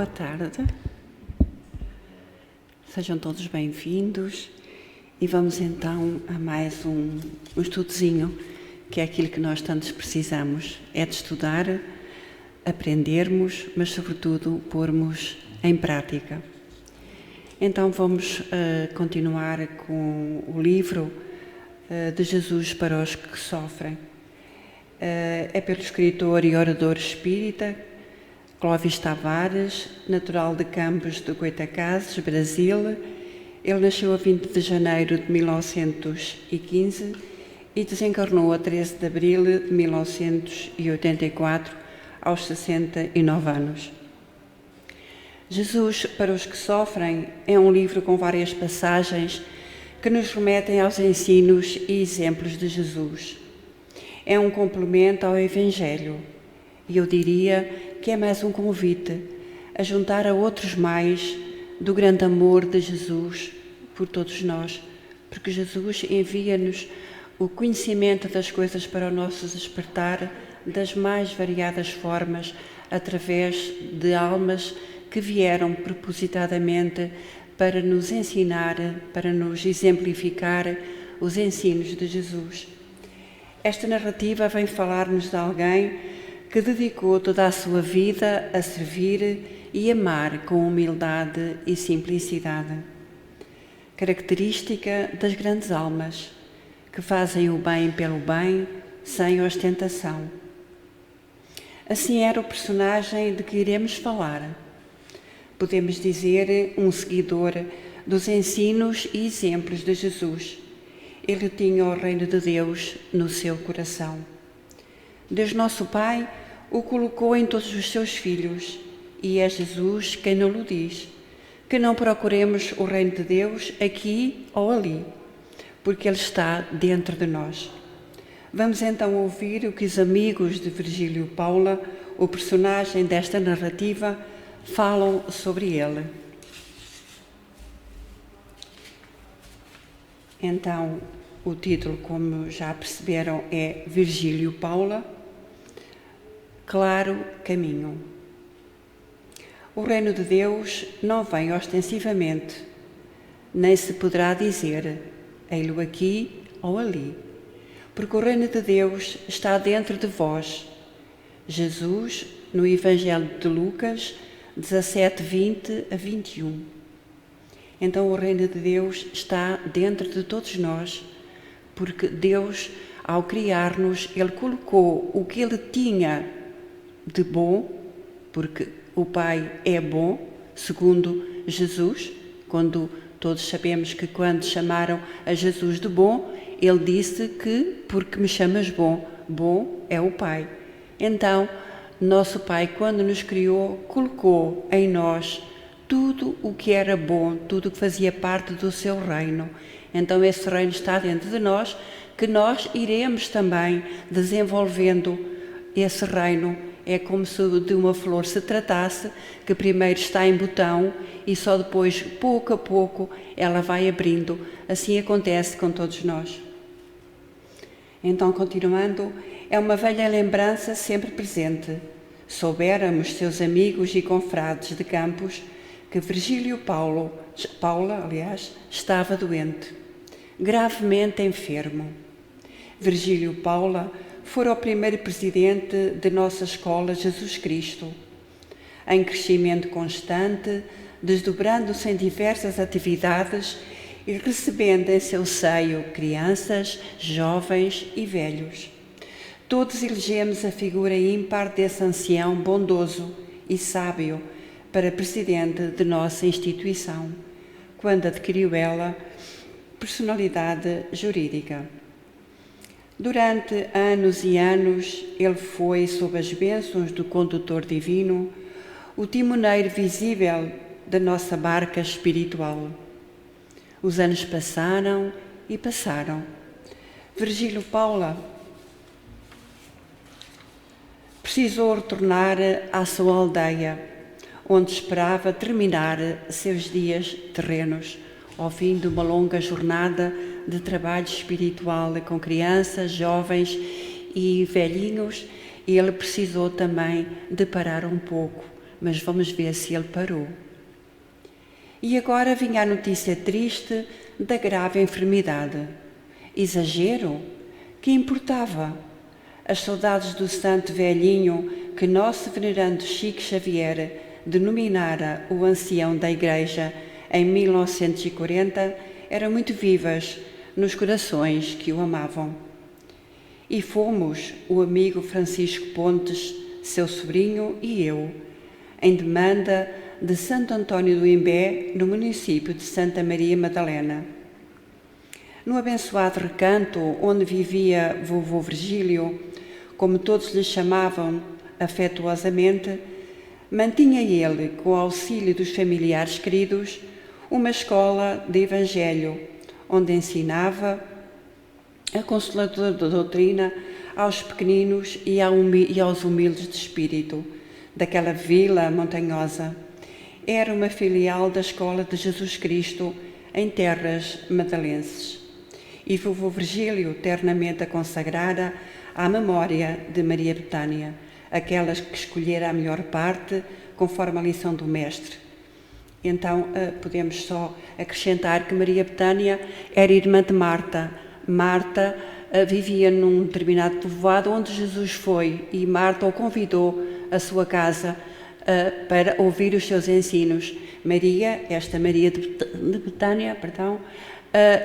Boa tarde. Sejam todos bem-vindos e vamos então a mais um estudozinho, que é aquilo que nós tantos precisamos, é de estudar, aprendermos, mas sobretudo pormos em prática. Então vamos continuar com o livro de Jesus para os que sofrem. É pelo escritor e orador espírita Clóvis Tavares, natural de Campos de Goytacazes, Brasil. Ele nasceu a 20 de janeiro de 1915 e desencarnou a 13 de abril de 1984, aos 69 anos. Jesus para os que sofrem é um livro com várias passagens que nos remetem aos ensinos e exemplos de Jesus. É um complemento ao Evangelho e eu diria que é mais um convite a juntar a outros mais do grande amor de Jesus por todos nós, porque Jesus envia-nos o conhecimento das coisas para o nosso despertar das mais variadas formas, através de almas que vieram propositadamente para nos ensinar, para nos exemplificar os ensinos de Jesus. Esta narrativa vem falar-nos de alguém que dedicou toda a sua vida a servir e amar com humildade e simplicidade. Característica das grandes almas, que fazem o bem pelo bem, sem ostentação. Assim era o personagem de que iremos falar. Podemos dizer um seguidor dos ensinos e exemplos de Jesus. Ele tinha o reino de Deus no seu coração. Deus nosso Pai o colocou em todos os seus filhos e é Jesus quem nos diz que não procuremos o reino de Deus aqui ou ali, porque Ele está dentro de nós. Vamos então ouvir o que os amigos de Virgílio Paula, o personagem desta narrativa, falam sobre ele. Então, o título, como já perceberam, é Virgílio Paula, Claro Caminho. O reino de Deus não vem ostensivamente, nem se poderá dizer, ei-lo aqui ou ali, porque o reino de Deus está dentro de vós. Jesus, no Evangelho de Lucas, 17, 20 a 21. Então o reino de Deus está dentro de todos nós, porque Deus, ao criar-nos, Ele colocou o que Ele tinha de bom, porque o Pai é bom, segundo Jesus, quando todos sabemos que quando chamaram a Jesus de bom, Ele disse que, porque me chamas bom, bom é o Pai. Então, nosso Pai, quando nos criou, colocou em nós tudo o que era bom, tudo o que fazia parte do seu reino. Então esse reino está dentro de nós, que nós iremos também desenvolvendo esse reino. É como se de uma flor se tratasse, que primeiro está em botão e só depois, pouco a pouco, ela vai abrindo. Assim acontece com todos nós. Então, continuando, é uma velha lembrança sempre presente. Soubéramos, seus amigos e confrades de Campos, que Virgílio Paula, estava doente, gravemente enfermo. Virgílio Paula fora o primeiro presidente de nossa escola Jesus Cristo, em crescimento constante, desdobrando-se em diversas atividades e recebendo em seu seio crianças, jovens e velhos. Todos elegemos a figura ímpar desse ancião bondoso e sábio para presidente de nossa instituição, quando adquiriu ela personalidade jurídica. Durante anos e anos, ele foi, sob as bênçãos do condutor divino, o timoneiro visível da nossa barca espiritual. Os anos passaram e passaram. Virgílio Paula precisou retornar à sua aldeia, onde esperava terminar seus dias terrenos, ao fim de uma longa jornada de trabalho espiritual com crianças, jovens e velhinhos. Ele precisou também de parar um pouco mas vamos ver se ele parou. E agora vinha a notícia triste da grave enfermidade. Exagero? Que importava? As saudades do santo velhinho que nosso venerando Chico Xavier denominara o ancião da Igreja em 1940 eram muito vivas nos corações que o amavam. E fomos, o amigo Francisco Pontes, seu sobrinho e eu, em demanda de Santo António do Imbé, no município de Santa Maria Madalena. No abençoado recanto onde vivia vovô Virgílio, como todos lhe chamavam afetuosamente, mantinha ele, com o auxílio dos familiares queridos, uma escola de Evangelho, onde ensinava a consoladora doutrina aos pequeninos e aos humildes de espírito, daquela vila montanhosa. Era uma filial da Escola de Jesus Cristo em terras madalenses. E vovô Virgílio ternamente a consagrara à memória de Maria Betânia, aquelas que escolhera a melhor parte, conforme a lição do mestre. Então, podemos só acrescentar que Maria Betânia era irmã de Marta. Marta vivia num determinado povoado onde Jesus foi e Marta o convidou à sua casa para ouvir os seus ensinos. Maria, esta Maria de Betânia,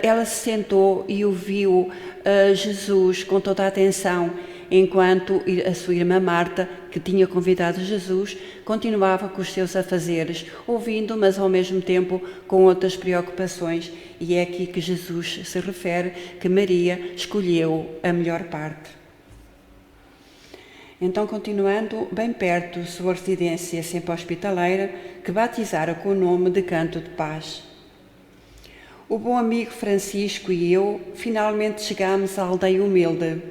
ela se sentou e ouviu Jesus com toda a atenção, enquanto a sua irmã Marta, que tinha convidado Jesus, continuava com os seus afazeres, ouvindo, mas ao mesmo tempo com outras preocupações. E é aqui que Jesus se refere que Maria escolheu a melhor parte. Então, continuando, bem perto de sua residência sempre hospitaleira, que batizara com o nome de Canto de Paz. O bom amigo Francisco e eu finalmente chegámos à aldeia humilde,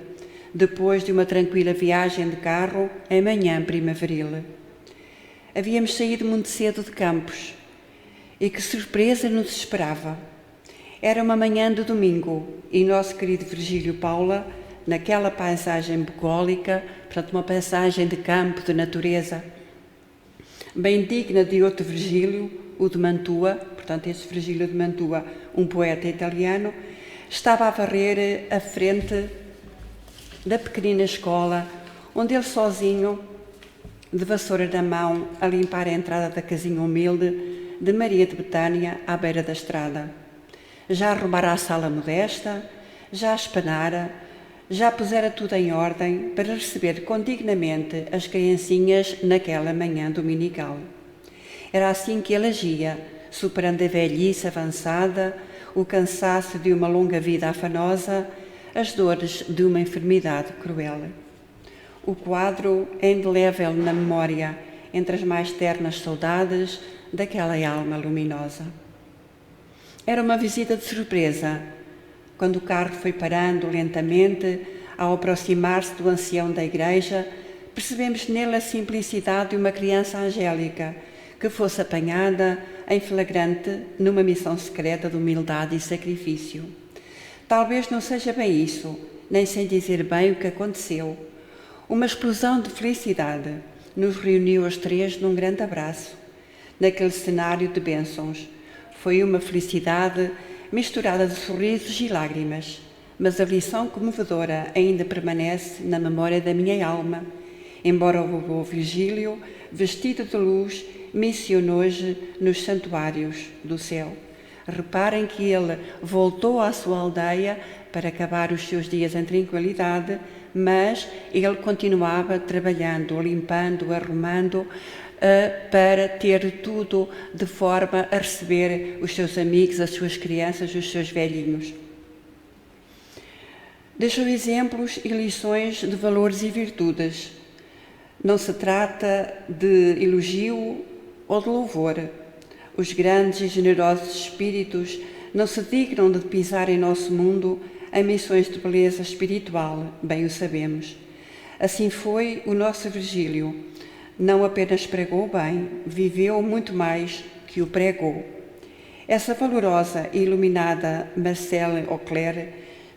depois de uma tranquila viagem de carro em manhã primaveril. Havíamos saído muito cedo de Campos e que surpresa nos esperava. Era uma manhã de domingo e nosso querido Virgílio Paula, naquela paisagem bucólica, portanto uma paisagem de campo, de natureza, bem digna de outro Virgílio, o de Mantua, portanto este Virgílio de Mantua, um poeta italiano, estava a varrer a frente da pequenina escola, onde ele sozinho, de vassoura na mão, a limpar a entrada da casinha humilde de Maria de Betânia à beira da estrada. Já arrumara a sala modesta, já espanara, já pusera tudo em ordem para receber condignamente as criancinhas naquela manhã dominical. Era assim que ele agia, superando a velhice avançada, o cansaço de uma longa vida afanosa, as dores de uma enfermidade cruel. O quadro é indelével na memória, entre as mais ternas saudades daquela alma luminosa. Era uma visita de surpresa, quando o carro foi parando lentamente, ao aproximar-se do ancião da igreja, percebemos nele a simplicidade de uma criança angélica, que fosse apanhada em flagrante numa missão secreta de humildade e sacrifício. Talvez não seja bem isso, nem sem dizer bem o que aconteceu. Uma explosão de felicidade nos reuniu os três num grande abraço, naquele cenário de bênçãos. Foi uma felicidade misturada de sorrisos e lágrimas, mas a lição comovedora ainda permanece na memória da minha alma, embora o vovô Virgílio, vestido de luz, missionou hoje nos santuários do céu. Reparem que ele voltou à sua aldeia para acabar os seus dias em tranquilidade, mas ele continuava trabalhando, limpando, arrumando, para ter tudo de forma a receber os seus amigos, as suas crianças, os seus velhinhos. Deixou exemplos e lições de valores e virtudes. Não se trata de elogio ou de louvor. Os grandes e generosos espíritos não se dignam de pisar em nosso mundo em missões de beleza espiritual, bem o sabemos. Assim foi o nosso Virgílio. Não apenas pregou bem, viveu muito mais que o pregou. Essa valorosa e iluminada Marcelle Auclair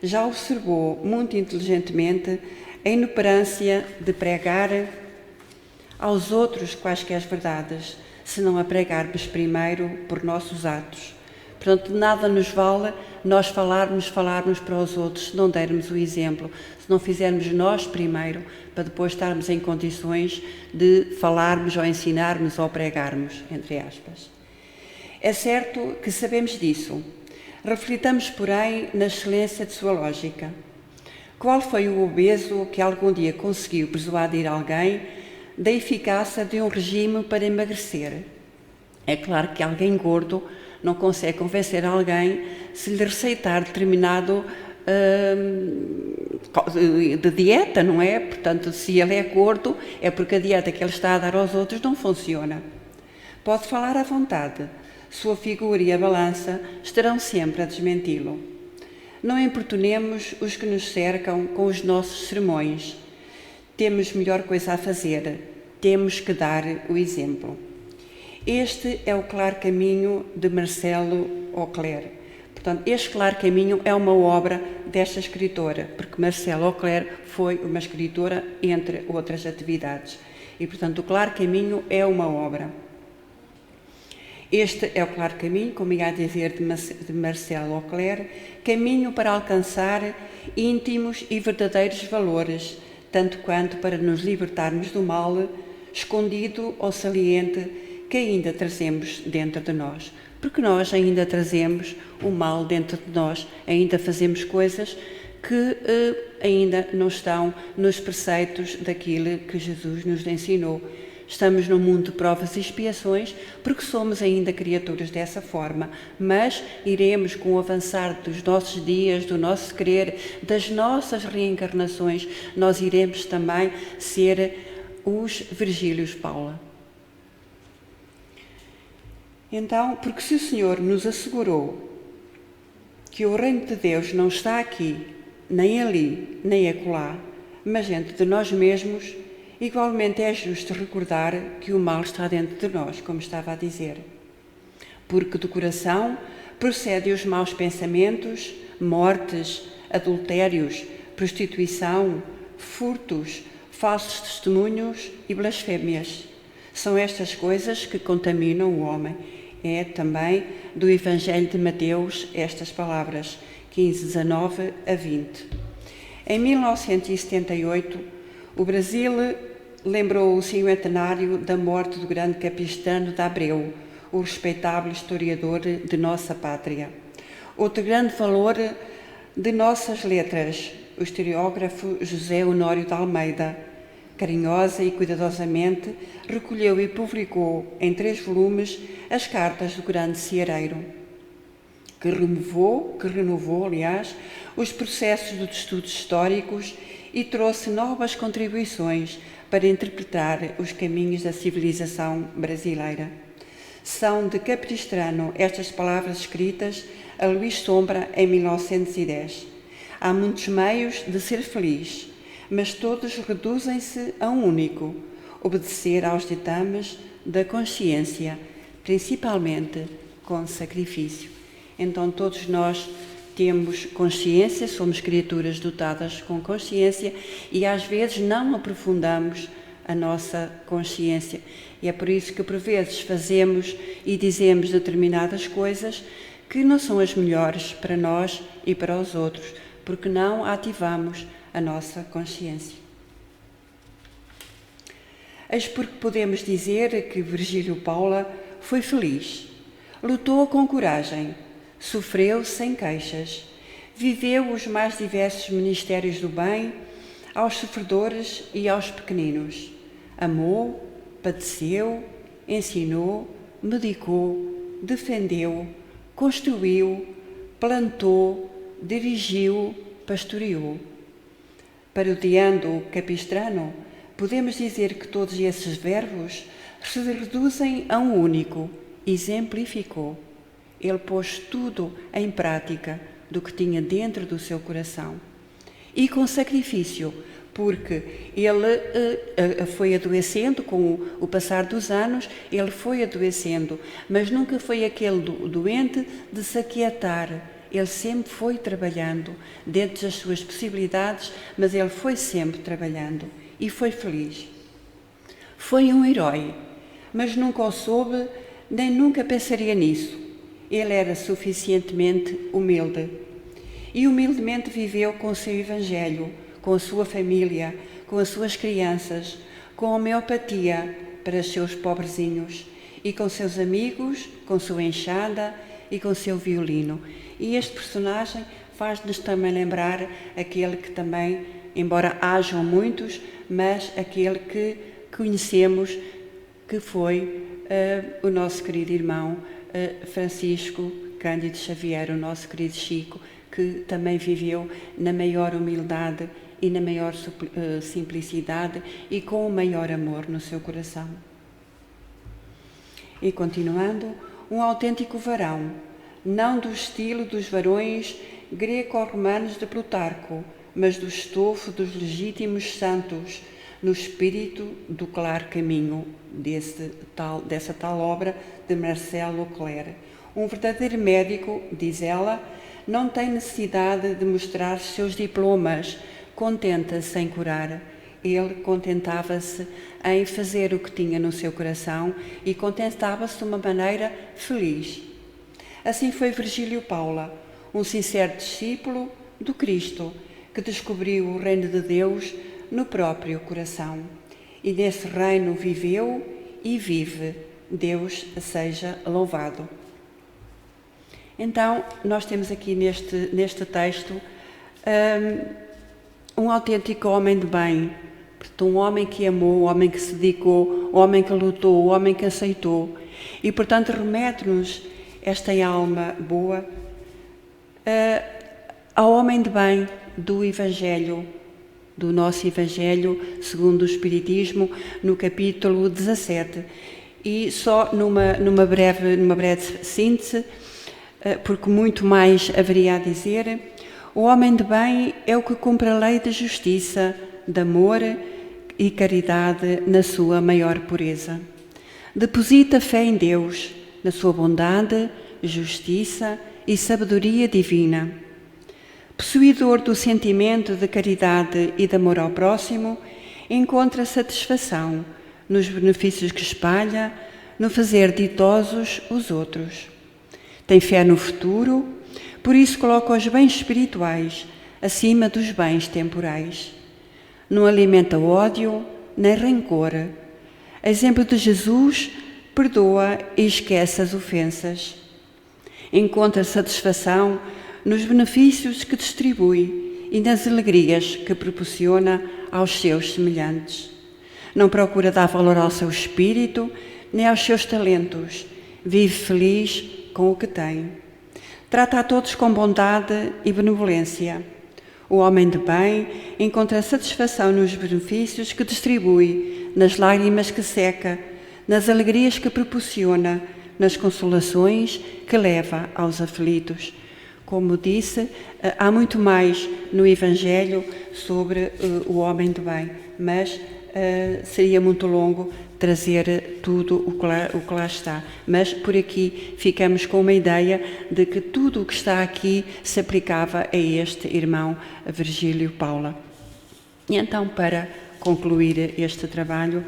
já observou muito inteligentemente a inoperância de pregar aos outros quaisquer verdades, se não a pregarmos primeiro por nossos atos. Portanto, nada nos vale nós falarmos para os outros se não dermos o exemplo, se não fizermos nós primeiro, para depois estarmos em condições de falarmos ou ensinarmos ou pregarmos, entre aspas. É certo que sabemos disso. Reflitamos, porém, na excelência de sua lógica. Qual foi o obeso que algum dia conseguiu persuadir alguém da eficácia de um regime para emagrecer? É claro que alguém gordo não consegue convencer alguém se lhe receitar determinado de dieta, não é? Portanto, se ele é gordo, é porque a dieta que ele está a dar aos outros não funciona. Pode falar à vontade. Sua figura e a balança estarão sempre a desmenti-lo. Não importunemos os que nos cercam com os nossos sermões. Temos melhor coisa a fazer. Temos que dar o exemplo. Este é o claro caminho de Marcelo Auclair. Portanto, este claro caminho é uma obra desta escritora, porque Marcelo Auclair foi uma escritora entre outras atividades. E, portanto, o claro caminho é uma obra. Este é o claro caminho, como ia dizer, de Marcelo Auclair, caminho para alcançar íntimos e verdadeiros valores, tanto quanto para nos libertarmos do mal, escondido ou saliente, que ainda trazemos dentro de nós. Porque nós ainda trazemos o mal dentro de nós, ainda fazemos coisas que ainda não estão nos preceitos daquilo que Jesus nos ensinou. Estamos num mundo de provas e expiações porque somos ainda criaturas dessa forma, mas iremos, com o avançar dos nossos dias, do nosso querer, das nossas reencarnações, nós iremos também ser os Virgílios Paula. Então, porque se o Senhor nos assegurou que o reino de Deus não está aqui, nem ali, nem acolá, mas dentro de nós mesmos, igualmente é justo recordar que o mal está dentro de nós, como estava a dizer. Porque do coração procedem os maus pensamentos, mortes, adultérios, prostituição, furtos, falsos testemunhos e blasfémias. São estas coisas que contaminam o homem. É também do Evangelho de Mateus estas palavras, 15, 19 a 20. Em 1978, o Brasil lembrou o cinquentenário da morte do grande Capistrano de Abreu, o respeitável historiador de nossa pátria. Outro grande valor de nossas letras, o historiógrafo José Honório de Almeida, carinhosa e cuidadosamente, recolheu e publicou em 3 volumes as cartas do grande ceareiro, que renovou, os processos dos estudos históricos e trouxe novas contribuições para interpretar os caminhos da civilização brasileira. São de Capistrano estas palavras escritas a Luís Sombra em 1910. Há muitos meios de ser feliz, mas todos reduzem-se a um único: obedecer aos ditames da consciência, principalmente com sacrifício. Então todos nós temos consciência, somos criaturas dotadas com consciência e às vezes não aprofundamos a nossa consciência. E é por isso que por vezes fazemos e dizemos determinadas coisas que não são as melhores para nós e para os outros, porque não ativamos a nossa consciência. Eis porque podemos dizer que Virgílio Paula foi feliz, lutou com coragem, sofreu sem queixas, viveu os mais diversos ministérios do bem aos sofredores e aos pequeninos, amou, padeceu, ensinou, medicou, defendeu, construiu, plantou, dirigiu, pastoreou. Parodiando o Capistrano, podemos dizer que todos esses verbos se reduzem a um único: exemplificou. Ele pôs tudo em prática do que tinha dentro do seu coração. E com sacrifício, porque ele foi adoecendo com o passar dos anos, ele foi adoecendo, mas nunca foi aquele doente de se aquietar. Ele sempre foi trabalhando dentro das suas possibilidades, mas ele foi sempre trabalhando e foi feliz. Foi um herói, mas nunca o soube, nem nunca pensaria nisso. Ele era suficientemente humilde. E humildemente viveu com o seu Evangelho, com a sua família, com as suas crianças, com homeopatia para os seus pobrezinhos, e com seus amigos, com sua enxada e com seu violino. E este personagem faz-nos também lembrar aquele que também, embora hajam muitos, mas aquele que conhecemos, que foi o nosso querido irmão Francisco Cândido Xavier, o nosso querido Chico, que também viveu na maior humildade e na maior simplicidade e com o maior amor no seu coração. E continuando, um autêntico varão, não do estilo dos varões greco-romanos de Plutarco, mas do estofo dos legítimos santos, no espírito do claro caminho dessa tal obra de Marcel Leclerc. Um verdadeiro médico, diz ela, não tem necessidade de mostrar seus diplomas, contenta-se em curar. Ele contentava-se em fazer o que tinha no seu coração e contentava-se de uma maneira feliz. Assim foi Virgílio Paula, um sincero discípulo do Cristo, que descobriu o reino de Deus no próprio coração. E nesse reino viveu e vive. Deus seja louvado. Então, nós temos aqui neste texto um autêntico homem de bem, um homem que amou, um homem que se dedicou, um homem que lutou, um homem que aceitou. E, portanto, remete-nos esta alma boa ao homem de bem do Evangelho, do nosso Evangelho segundo o Espiritismo, no capítulo 17. E só numa breve síntese, porque muito mais haveria a dizer, o homem de bem é o que cumpre a lei de justiça, de amor e caridade na sua maior pureza. Deposita fé em Deus, na sua bondade, justiça e sabedoria divina. Possuidor do sentimento de caridade e de amor ao próximo, encontra satisfação nos benefícios que espalha, no fazer ditosos os outros. Tem fé no futuro, por isso coloca os bens espirituais acima dos bens temporais. Não alimenta ódio nem rancor. Exemplo de Jesus, perdoa e esquece as ofensas. Encontra satisfação nos benefícios que distribui e nas alegrias que proporciona aos seus semelhantes. Não procura dar valor ao seu espírito nem aos seus talentos. Vive feliz com o que tem. Trata a todos com bondade e benevolência. O homem de bem encontra satisfação nos benefícios que distribui, nas lágrimas que seca, nas alegrias que proporciona, nas consolações que leva aos aflitos. Como disse, há muito mais no Evangelho sobre o homem de bem, mas seria muito longo trazer tudo o que lá está. Mas por aqui ficamos com uma ideia de que tudo o que está aqui se aplicava a este irmão Virgílio Paula. E então, para concluir este trabalho,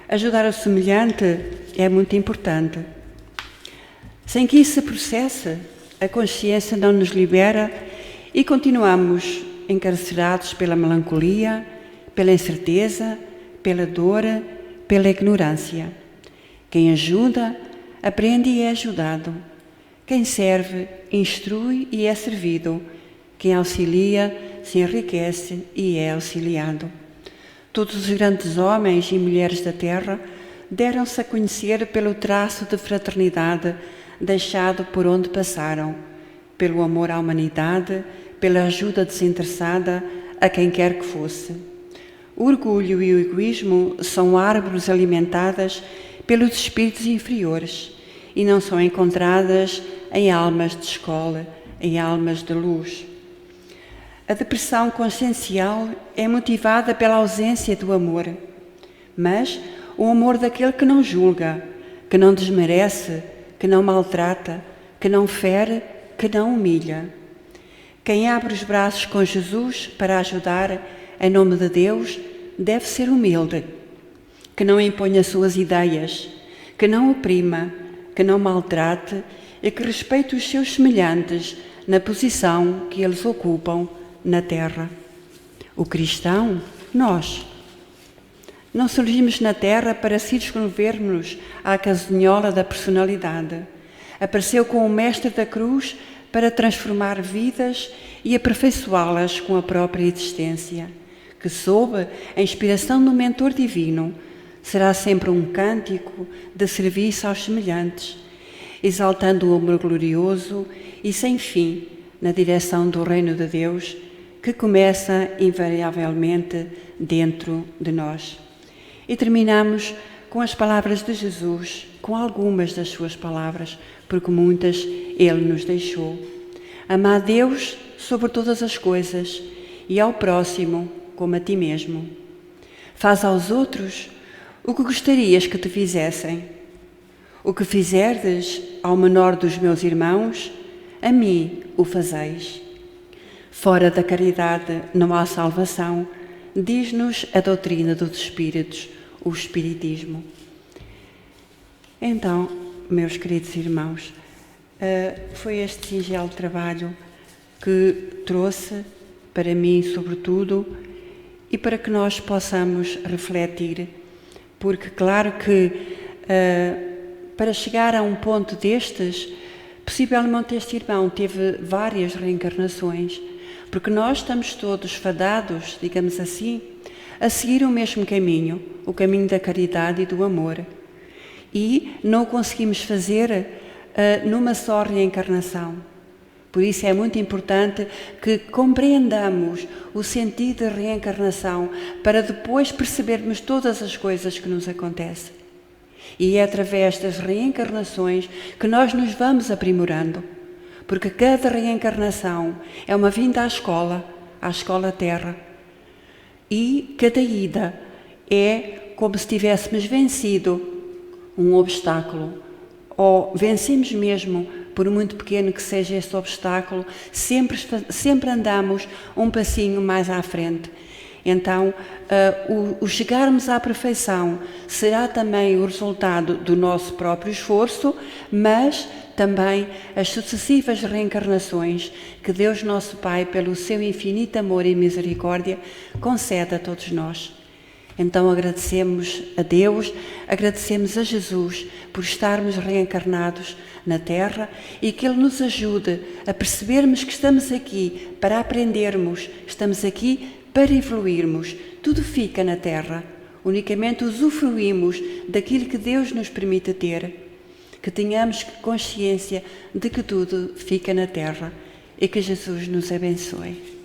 ajudar o semelhante é muito importante. Sem que isso se processe, a consciência não nos libera e continuamos encarcerados pela melancolia, pela incerteza, pela dor, pela ignorância. Quem ajuda, aprende e é ajudado. Quem serve, instrui e é servido. Quem auxilia, se enriquece e é auxiliado. Todos os grandes homens e mulheres da terra deram-se a conhecer pelo traço de fraternidade deixado por onde passaram, pelo amor à humanidade, pela ajuda desinteressada a quem quer que fosse. O orgulho e o egoísmo são árvores alimentadas pelos espíritos inferiores e não são encontradas em almas de escola, em almas de luz. A depressão consciencial é motivada pela ausência do amor, mas o amor daquele que não julga, que não desmerece, que não maltrata, que não fere, que não humilha. Quem abre os braços com Jesus para ajudar em nome de Deus deve ser humilde. que não imponha suas ideias, que não oprima, que não maltrate e que respeite os seus semelhantes na posição que eles ocupam na terra. O cristão, nós. Não surgimos na terra para circunscrever-nos à casinhola da personalidade. Apareceu com o Mestre da Cruz para transformar vidas e aperfeiçoá-las com a própria existência, que sob a inspiração do mentor divino será sempre um cântico de serviço aos semelhantes, exaltando o amor glorioso e sem fim na direção do reino de Deus, que começa invariavelmente dentro de nós. E terminamos com as palavras de Jesus, com algumas das suas palavras, porque muitas Ele nos deixou. Ama a Deus sobre todas as coisas e ao próximo como a ti mesmo. Faz aos outros o que gostarias que te fizessem. O que fizerdes ao menor dos meus irmãos, a mim o fazeis. Fora da caridade não há salvação, diz-nos a doutrina dos Espíritos, o Espiritismo. Então, meus queridos irmãos, foi este singelo trabalho que trouxe para mim, sobretudo, e para que nós possamos refletir, porque claro que para chegar a um ponto destes, possivelmente este irmão teve várias reencarnações, porque nós estamos todos fadados, digamos assim, a seguir o mesmo caminho, o caminho da caridade e do amor. E não o conseguimos fazer numa só reencarnação. Por isso é muito importante que compreendamos o sentido da reencarnação para depois percebermos todas as coisas que nos acontecem. E é através das reencarnações que nós nos vamos aprimorando, porque cada reencarnação é uma vinda à escola Terra. E cada ida é como se tivéssemos vencido um obstáculo, ou vencemos mesmo, por muito pequeno que seja esse obstáculo, sempre andamos um passinho mais à frente. Então, o chegarmos à perfeição será também o resultado do nosso próprio esforço, mas também as sucessivas reencarnações que Deus nosso Pai, pelo seu infinito amor e misericórdia, concede a todos nós. Então agradecemos a Deus, agradecemos a Jesus por estarmos reencarnados na Terra e que Ele nos ajude a percebermos que estamos aqui para aprendermos, estamos aqui para evoluirmos. Tudo fica na Terra, unicamente usufruímos daquilo que Deus nos permite ter. Que tenhamos consciência de que tudo fica na Terra e que Jesus nos abençoe.